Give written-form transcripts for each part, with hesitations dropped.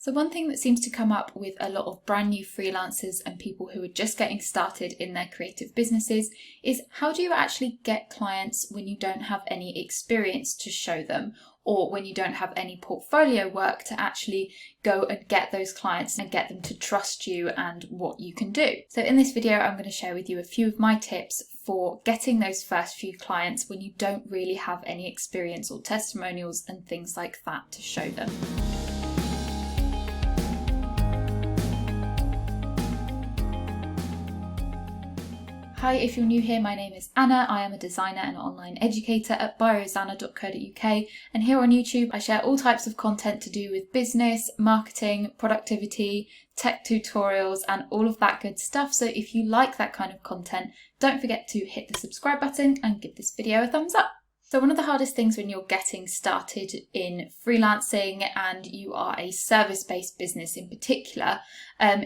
So one thing that seems to come up with a lot of brand new freelancers and people who are just getting started in their creative businesses is, how do you actually get clients when you don't have any experience to show them, or when you don't have any portfolio work to actually go and get those clients and get them to trust you and what you can do. So in this video, I'm going to share with you a few of my tips for getting those first few clients when you don't really have any experience or testimonials and things like that to show them. Hi, if you're new here, my name is Anna. I am a designer and online educator at biozanna.co.uk, and here on YouTube I share all types of content to do with business, marketing, productivity, tech tutorials and all of that good stuff. So if you like that kind of content, don't forget to hit the subscribe button and give this video a thumbs up. So one of the hardest things when you're getting started in freelancing and you are a service-based business in particular,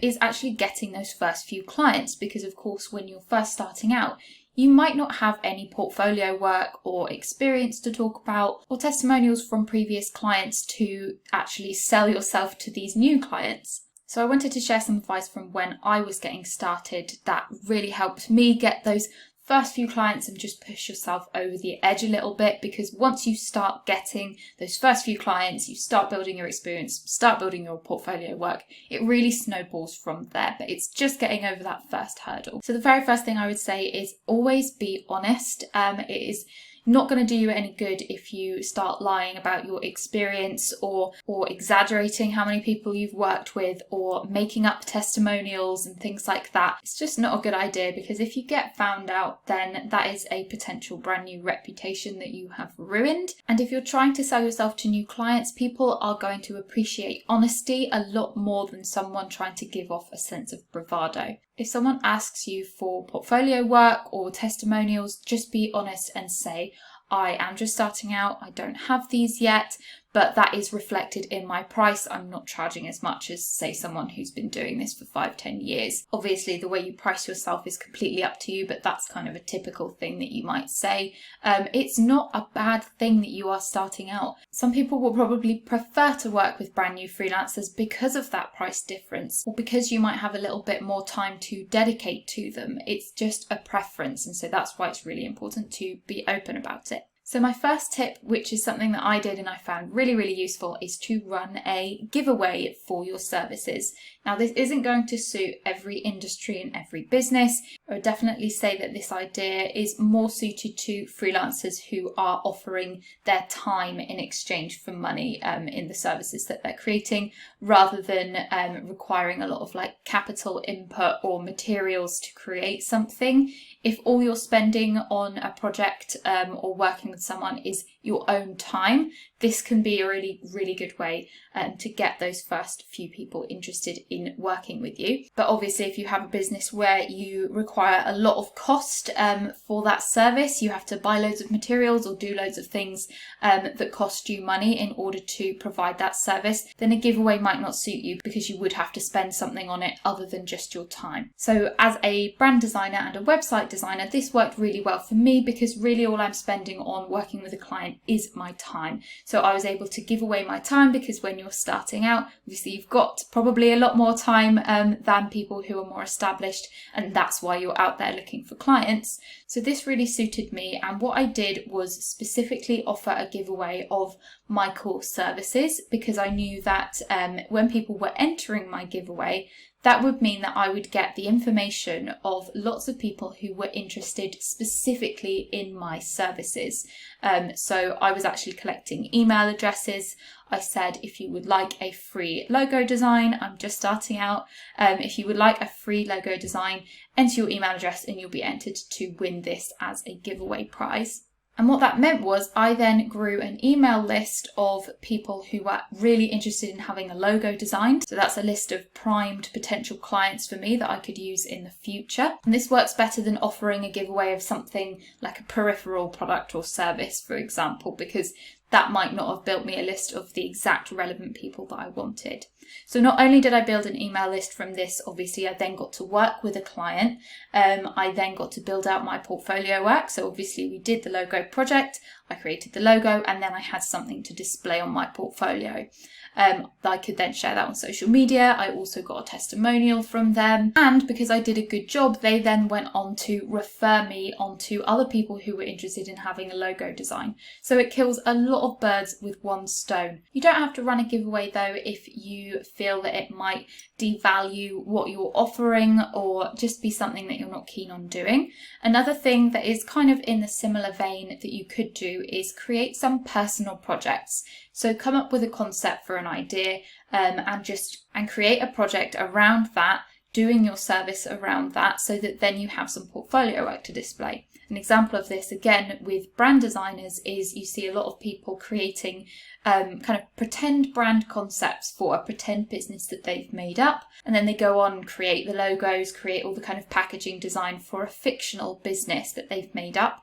is actually getting those first few clients, because of course when you're first starting out, you might not have any portfolio work or experience to talk about, or testimonials from previous clients to actually sell yourself to these new clients. So I wanted to share some advice from when I was getting started that really helped me get those first few clients and just push yourself over the edge a little bit, because once you start getting those first few clients, you start building your experience, start building your portfolio work, it really snowballs from there. But it's just getting over that first hurdle. So the very first thing I would say is always be honest. It is not going to do you any good if you start lying about your experience or exaggerating how many people you've worked with or making up testimonials and things like that. It's just not a good idea, because if you get found out, then that is a potential brand new reputation that you have ruined. And if you're trying to sell yourself to new clients, people are going to appreciate honesty a lot more than someone trying to give off a sense of bravado. If someone asks you for portfolio work or testimonials, just be honest and say, I am just starting out, I don't have these yet, but that is reflected in my price. I'm not charging as much as, say, someone who's been doing this for 5-10 years. Obviously, the way you price yourself is completely up to you, but that's kind of a typical thing that you might say. It's not a bad thing that you are starting out. Some people will probably prefer to work with brand new freelancers because of that price difference, or because you might have a little bit more time to dedicate to them. It's just a preference, and so that's why it's really important to be open about it. So my first tip, which is something that I did and I found really, really useful, is to run a giveaway for your services. Now, this isn't going to suit every industry and every business. I would definitely say that this idea is more suited to freelancers who are offering their time in exchange for money in the services that they're creating, rather than requiring a lot of capital input or materials to create something. If all you're spending on a project or working with someone is your own time, this can be a really, really good way to get those first few people interested in working with you. But obviously, if you have a business where you require a lot of cost for that service, you have to buy loads of materials or do loads of things that cost you money in order to provide that service, then a giveaway might not suit you, because you would have to spend something on it other than just your time. So as a brand designer and a website designer, this worked really well for me, because really all I'm spending on working with a client is my time. So I was able to give away my time, because when you're starting out, obviously you've got probably a lot more time than people who are more established, and that's why you're out there looking for clients. So this really suited me, and what I did was specifically offer a giveaway of my core services, because I knew that when people were entering my giveaway, that would mean that I would get the information of lots of people who were interested specifically in my services. So I was actually collecting email addresses. I said, if you would like a free logo design, I'm just starting out. If you would like a free logo design, enter your email address and you'll be entered to win this as a giveaway prize. And what that meant was I then grew an email list of people who were really interested in having a logo designed. So that's a list of primed potential clients for me that I could use in the future. And this works better than offering a giveaway of something like a peripheral product or service, for example, because that might not have built me a list of the exact relevant people that I wanted. So not only did I build an email list from this, obviously I then got to work with a client. I then got to build out my portfolio work. So obviously we did the logo project, I created the logo, and then I had something to display on my portfolio. I could then share that on social media. I also got a testimonial from them, and because I did a good job, they then went on to refer me onto other people who were interested in having a logo design. So it kills a lot of birds with one stone. You don't have to run a giveaway though if you feel that it might devalue what you're offering or just be something that you're not keen on doing. Another thing that is kind of in the similar vein that you could do is create some personal projects. So come up with a concept for an idea and create a project around that, doing your service around that, so that then you have some portfolio work to display. An example of this, again, with brand designers is you see a lot of people creating kind of pretend brand concepts for a pretend business that they've made up, and then they go on and create the logos, create all the kind of packaging design for a fictional business that they've made up,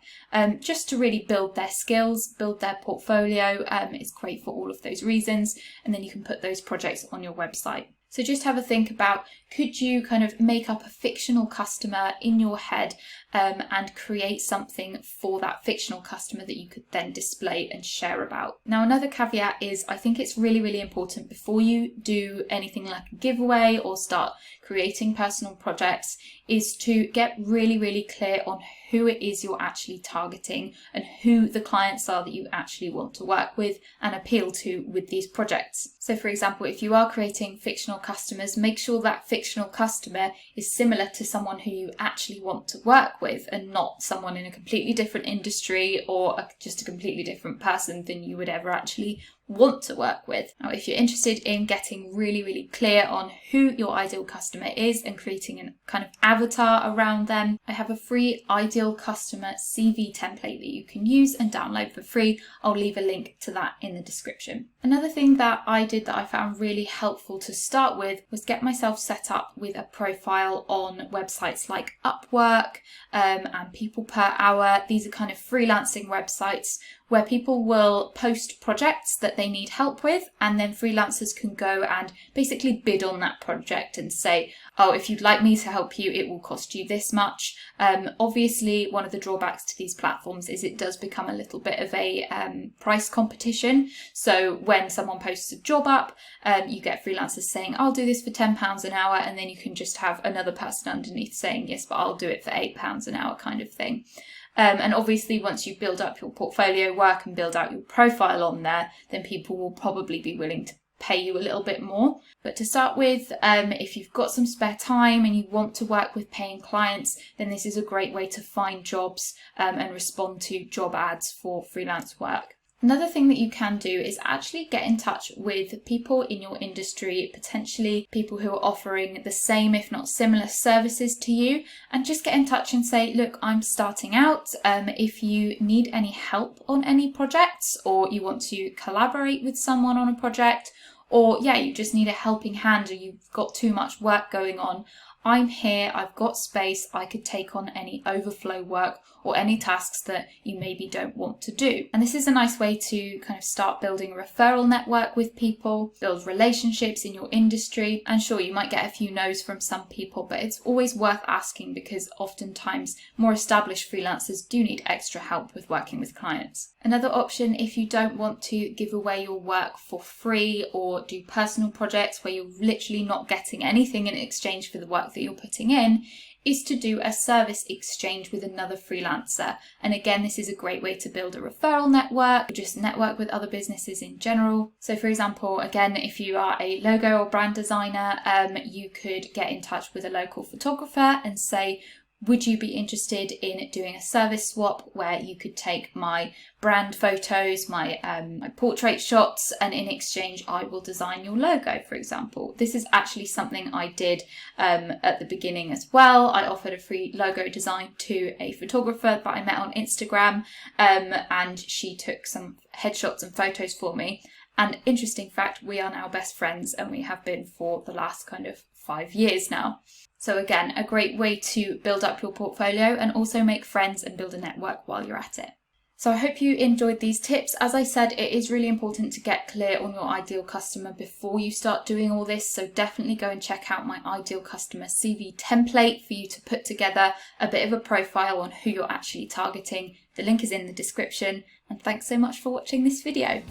just to really build their skills, build their portfolio. It's great for all of those reasons, and then you can put those projects on your website. So just have a think about, could you kind of make up a fictional customer in your head and create something for that fictional customer that you could then display and share about. Now, another caveat is I think it's really, really important before you do anything like a giveaway or start creating personal projects is to get really, really clear on who it is you're actually targeting and who the clients are that you actually want to work with and appeal to with these projects. So for example, if you are creating fictional customers, make sure that fictional customer is similar to someone who you actually want to work with and not someone in a completely different industry or just a completely different person than you would ever actually want to work with. Now, if you're interested in getting really, really clear on who your ideal customer is and creating a kind of avatar around them, I have a free ideal customer CV template that you can use and download for free. I'll leave a link to that in the description. Another thing that I did that I found really helpful to start with was get myself set up with a profile on websites like Upwork and People Per Hour. These are kind of freelancing websites where people will post projects that they need help with, and then freelancers can go and basically bid on that project and say, oh, if you'd like me to help you, it will cost you this much. Obviously, one of the drawbacks to these platforms is it does become a little bit of a price competition. So when someone posts a job up, you get freelancers saying, I'll do this for £10 an hour, and then you can just have another person underneath saying, yes, but I'll do it for £8 an hour kind of thing. And obviously, once you build up your portfolio work and build out your profile on there, then people will probably be willing to pay you a little bit more. But to start with, if you've got some spare time and you want to work with paying clients, then this is a great way to find jobs and respond to job ads for freelance work. Another thing that you can do is actually get in touch with people in your industry, potentially people who are offering the same, if not similar services to you, and just get in touch and say, look, I'm starting out. If you need any help on any projects, or you want to collaborate with someone on a project, or you just need a helping hand or you've got too much work going on, I'm here, I've got space, I could take on any overflow work or any tasks that you maybe don't want to do. And this is a nice way to kind of start building a referral network with people, build relationships in your industry. And sure, you might get a few no's from some people, but it's always worth asking because oftentimes more established freelancers do need extra help with working with clients. Another option, if you don't want to give away your work for free or do personal projects where you're literally not getting anything in exchange for the work that you're putting in, is to do a service exchange with another freelancer. And again, this is a great way to build a referral network, or just network with other businesses in general. So for example, again, if you are a logo or brand designer, you could get in touch with a local photographer and say, would you be interested in doing a service swap where you could take my brand photos, my portrait shots, and in exchange I will design your logo, for example. This is actually something I did at the beginning as well. I offered a free logo design to a photographer that I met on Instagram, and she took some headshots and photos for me. And interesting fact, we are now best friends, and we have been for the last kind of 5 years now. So again, a great way to build up your portfolio and also make friends and build a network while you're at it. So I hope you enjoyed these tips. As I said, it is really important to get clear on your ideal customer before you start doing all this. So definitely go and check out my ideal customer CV template for you to put together a bit of a profile on who you're actually targeting. The link is in the description. And thanks so much for watching this video.